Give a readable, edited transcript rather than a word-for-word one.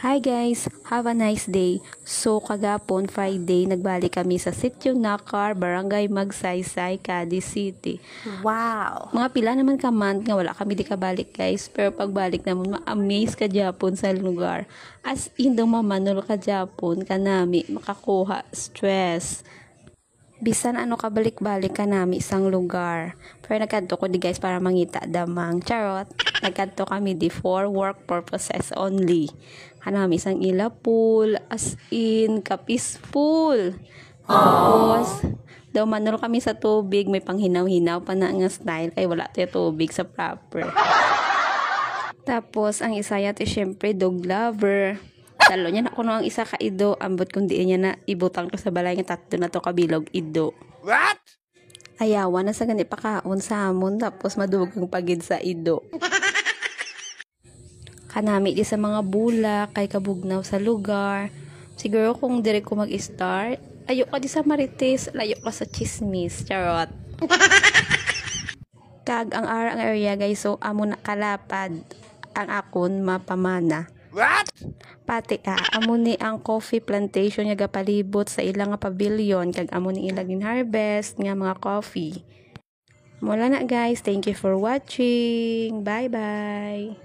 Hi guys, have a nice day. So kagapon Friday nagbalik kami sa Sitio Nakar, Barangay Magsaysay, Cadiz City. Wow! Mga pila naman ka month nga wala kami di kabalik guys, pero pagbalik naman ma-amaze ka Japon sa lugar. As in daw mamanol ka Japon kanami makakuha stress. Bisan ano kabalik-balik ka nami isang lugar. Pero nagkanto ko di guys para mangita damang. Charot. Nagkanto kami di for work purposes only. Kanami isang ila pool, as in, ka-peaceful. Tapos, daw manol kami sa tubig, may panghinaw-hinaw pa na nga style, kay wala tayo tubig sa proper. Tapos, ang isa yate syempre, dog lover. Talo niya na kuno ang isa ka ido, ambot kundi niya na ibutang ko sa balay nga tatlo na to kabilog ido. What? Ayawa na sa gani pakaon sa amon, tapos madugang pagid sa ido. Kanami di sa mga bulak, kay kabugnaw sa lugar. Siguro kung dire ko mag-start, ayo ka di sa marites, layo ka sa chismis, charot. Kag ang area guys, so amo na kalapad ang akon mapamana. What? Pati amo ni ang coffee plantation nga gapalibot sa ilang nga pavilion, kag amo ni ilang harvest nga mga coffee. Mula na guys, thank you for watching. Bye bye.